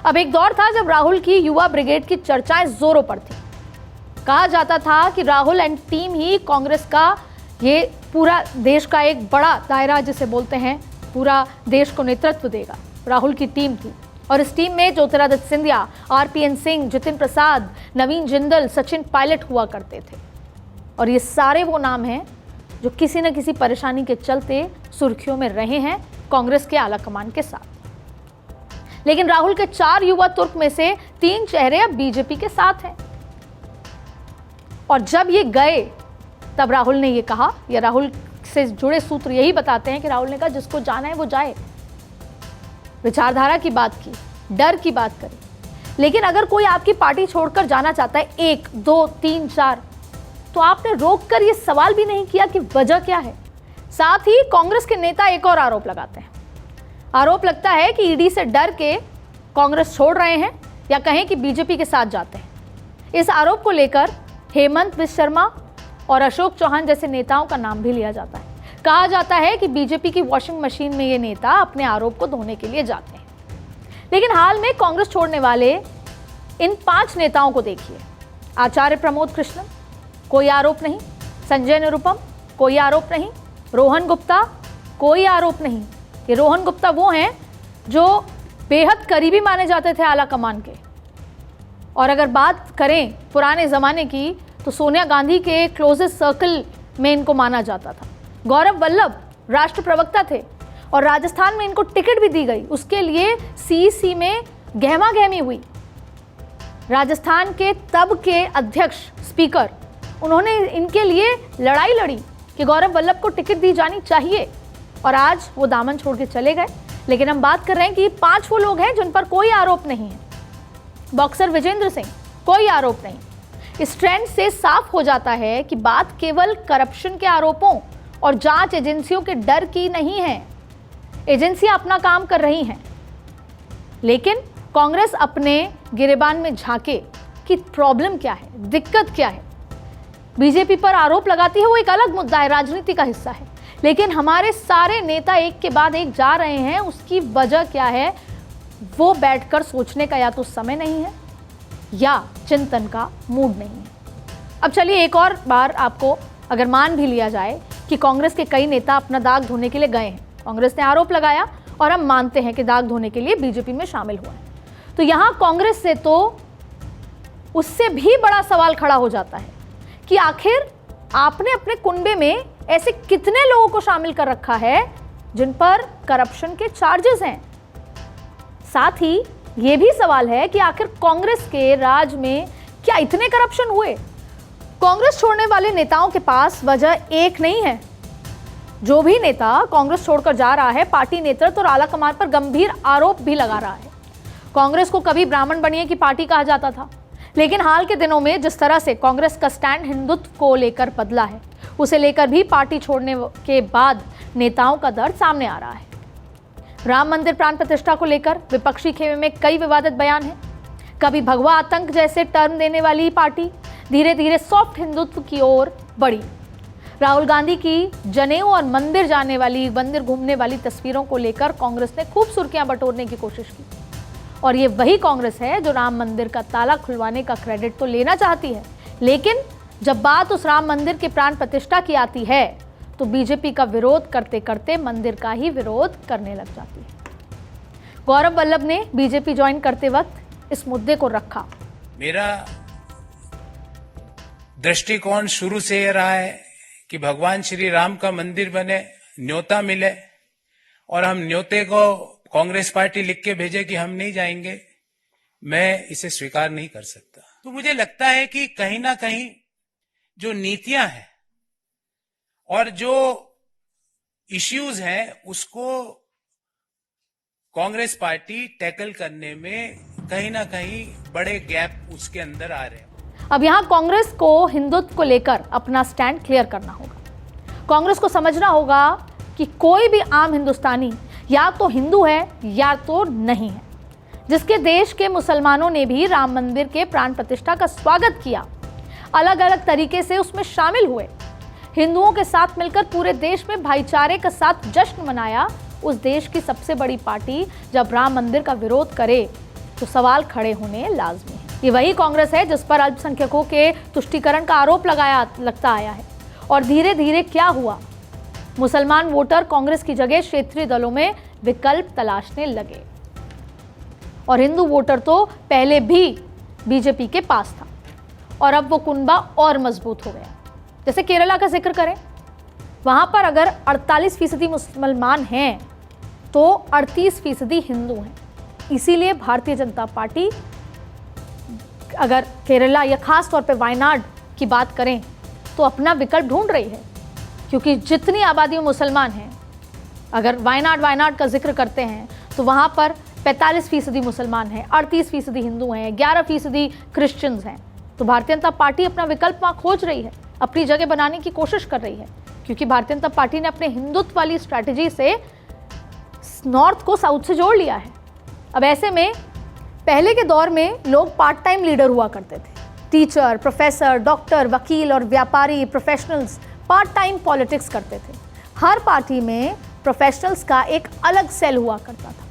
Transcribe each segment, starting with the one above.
अब एक दौर था जब राहुल की युवा ब्रिगेड की चर्चाएं जोरों पर थी। कहा जाता था कि राहुल एंड टीम ही कांग्रेस का ये पूरा देश का एक बड़ा दायरा जिसे बोलते हैं पूरा देश को नेतृत्व देगा, राहुल की टीम थी। और इस टीम में ज्योतिरादित्य सिंधिया, आरपीएन सिंह, जितिन प्रसाद, नवीन जिंदल, सचिन पायलट हुआ करते थे। और ये सारे वो नाम हैं जो किसी न किसी परेशानी के चलते सुर्खियों में रहे हैं कांग्रेस के आला कमान के साथ। लेकिन राहुल के 4 युवा तुर्क में से 3 चेहरे अब बीजेपी के साथ हैं। और जब ये गए तब राहुल ने ये कहा, या राहुल से जुड़े सूत्र यही बताते हैं कि राहुल ने कहा जिसको जाना है वो जाए। विचारधारा की बात की, डर की बात करी। लेकिन अगर कोई आपकी पार्टी छोड़कर जाना चाहता है 1, 2, 3, 4, तो आपने रोककर ये सवाल भी नहीं किया कि वजह क्या है। साथ ही कांग्रेस के नेता एक और आरोप लगाते हैं। आरोप लगता है कि ईडी से डर के कांग्रेस छोड़ रहे हैं या कहें कि बीजेपी के साथ जाते हैं। इस आरोप को लेकर हेमंत बिश्व शर्मा और अशोक चौहान जैसे नेताओं का नाम भी लिया जाता है। कहा जाता है कि बीजेपी की वॉशिंग मशीन में ये नेता अपने आरोप को धोने के लिए जाते हैं। लेकिन हाल में कांग्रेस छोड़ने वाले इन 5 नेताओं को देखिए। आचार्य प्रमोद कृष्णन, कोई आरोप नहीं। संजय निरुपम, कोई आरोप नहीं। रोहन गुप्ता, कोई आरोप नहीं। ये रोहन गुप्ता वो हैं जो बेहद करीबी माने जाते थे आला कमान के। और अगर बात करें पुराने ज़माने की तो सोनिया गांधी के क्लोजेस्ट सर्कल में इनको माना जाता था। गौरव वल्लभ राष्ट्र प्रवक्ता थे और राजस्थान में इनको टिकट भी दी गई। उसके लिए सीईसी में गहमा गहमी हुई। राजस्थान के तब के अध्यक्ष स्पीकर, उन्होंने इनके लिए लड़ाई लड़ी कि गौरव वल्लभ को टिकट दी जानी चाहिए। और आज वो दामन छोड़ के चले गए। लेकिन हम बात कर रहे हैं कि 5 वो लोग हैं जिन पर कोई आरोप नहीं है। बॉक्सर विजेंद्र सिंह, कोई आरोप नहीं। इस ट्रेंड से साफ हो जाता है कि बात केवल करप्शन के आरोपों और जांच एजेंसियों के डर की नहीं है। एजेंसियां अपना काम कर रही हैं, लेकिन कांग्रेस अपने गिरेबान में झांके कि प्रॉब्लम क्या है, दिक्कत क्या है। बीजेपी पर आरोप लगाती है, वो एक अलग मुद्दा है, राजनीति का हिस्सा है। लेकिन हमारे सारे नेता एक के बाद एक जा रहे हैं, उसकी वजह क्या है वो बैठकर सोचने का या तो समय नहीं है या चिंतन का मूड नहीं है। अब चलिए एक और बार आपको अगर मान भी लिया जाए कि कांग्रेस के कई नेता अपना दाग धोने के लिए गए हैं, कांग्रेस ने आरोप लगाया और हम मानते हैं कि दाग धोने के लिए बीजेपी में शामिल हुआ है, तो यहां कांग्रेस से तो उससे भी बड़ा सवाल खड़ा हो जाता है कि आखिर आपने अपने कुनबे में ऐसे कितने लोगों को शामिल कर रखा है जिन पर करप्शन के चार्जेस हैं। साथ ही यह भी सवाल है कि आखिर कांग्रेस के राज में क्या इतने करप्शन हुए। कांग्रेस छोड़ने वाले नेताओं के पास वजह एक नहीं है। जो भी नेता कांग्रेस छोड़कर जा रहा है, पार्टी नेतृत्व और आला कमान पर गंभीर आरोप भी लगा रहा है। कांग्रेस को कभी ब्राह्मण बनिए की पार्टी कहा जाता था, लेकिन हाल के दिनों में जिस तरह से कांग्रेस का स्टैंड हिंदुत्व को लेकर बदला है, उसे लेकर भी पार्टी छोड़ने के बाद नेताओं का दर्द सामने आ रहा है। राम मंदिर प्राण प्रतिष्ठा को लेकर विपक्षी खेमे में कई विवादित बयान हैं। कभी भगवा आतंक जैसे टर्म देने वाली पार्टी धीरे धीरे सॉफ्ट हिंदुत्व की ओर बढ़ी। राहुल गांधी की जनेऊ और मंदिर जाने वाली, मंदिर घूमने वाली तस्वीरों को लेकर कांग्रेस ने खूब सुर्खियां बटोरने की कोशिश की। और ये वही कांग्रेस है जो राम मंदिर का ताला खुलवाने का क्रेडिट तो लेना चाहती है, लेकिन जब बात उस राम मंदिर के प्राण प्रतिष्ठा की आती है तो बीजेपी का विरोध करते करते मंदिर का ही विरोध करने लग जाती है। गौरव वल्लभ ने बीजेपी ज्वाइन करते वक्त इस मुद्दे को रखा। मेरा दृष्टिकोण शुरू से यह रहा है कि भगवान श्री राम का मंदिर बने, न्योता मिले, और हम न्योते को कांग्रेस पार्टी लिख के भेजे कि हम नहीं जाएंगे, मैं इसे स्वीकार नहीं कर सकता। तो मुझे लगता है कि कहीं ना कहीं जो नीतियां हैं और जो इश्यूज हैं उसको कांग्रेस पार्टी टैकल करने में कहीं ना कहीं बड़े गैप उसके अंदर आ रहे हैं। अब यहां कांग्रेस को हिंदुत्व को लेकर अपना स्टैंड क्लियर करना होगा। कांग्रेस को समझना होगा कि कोई भी आम हिंदुस्तानी या तो हिंदू है या तो नहीं है। जिसके देश के मुसलमानों ने भी राम मंदिर के प्राण प्रतिष्ठा का स्वागत किया, अलग अलग तरीके से उसमें शामिल हुए, हिंदुओं के साथ मिलकर पूरे देश में भाईचारे के साथ जश्न मनाया। उस देश की सबसे बड़ी पार्टी जब राम मंदिर का विरोध करे तो सवाल खड़े होने लाजमी है। ये वही कांग्रेस है जिस पर अल्पसंख्यकों के तुष्टीकरण का आरोप लगता आया है। और धीरे धीरे क्या हुआ, मुसलमान वोटर कांग्रेस की जगह क्षेत्रीय दलों में विकल्प तलाशने लगे और हिंदू वोटर तो पहले भी बीजेपी के पास था और अब वो कुनबा और मजबूत हो गया। जैसे केरला का जिक्र करें, वहां पर अगर 48% मुसलमान हैं तो 38% हिंदू हैं। इसीलिए भारतीय जनता पार्टी अगर केरला या खास तौर पे वायनाड की बात करें तो अपना विकल्प ढूंढ रही है, क्योंकि जितनी आबादी में मुसलमान हैं, अगर वायनाड का जिक्र करते हैं तो वहाँ पर 45% मुसलमान हैं, 38% हिंदू हैं, 11% क्रिश्चियंस हैं। तो भारतीय जनता पार्टी अपना विकल्प वहाँ खोज रही है, अपनी जगह बनाने की कोशिश कर रही है, क्योंकि भारतीय जनता पार्टी ने अपने हिंदुत्व वाली स्ट्रैटेजी से नॉर्थ को साउथ से जोड़ लिया है। अब ऐसे में पहले के दौर में लोग पार्ट टाइम लीडर हुआ करते थे, टीचर, प्रोफेसर, डॉक्टर, वकील और व्यापारी, प्रोफेशनल्स पार्ट टाइम पॉलिटिक्स करते थे। हर पार्टी में प्रोफेशनल्स का एक अलग सेल हुआ करता था।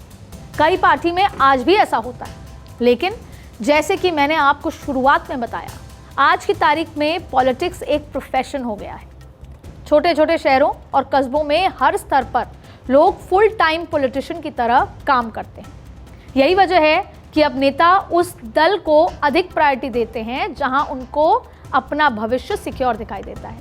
कई पार्टी में आज भी ऐसा होता है, लेकिन जैसे कि मैंने आपको शुरुआत में बताया, आज की तारीख में पॉलिटिक्स एक प्रोफेशन हो गया है। छोटे छोटे शहरों और कस्बों में हर स्तर पर लोग फुल टाइम पॉलिटिशियन की तरह काम करते हैं। यही वजह है कि अब नेता उस दल को अधिक प्रायोरिटी देते हैं जहां उनको अपना भविष्य सिक्योर दिखाई देता है।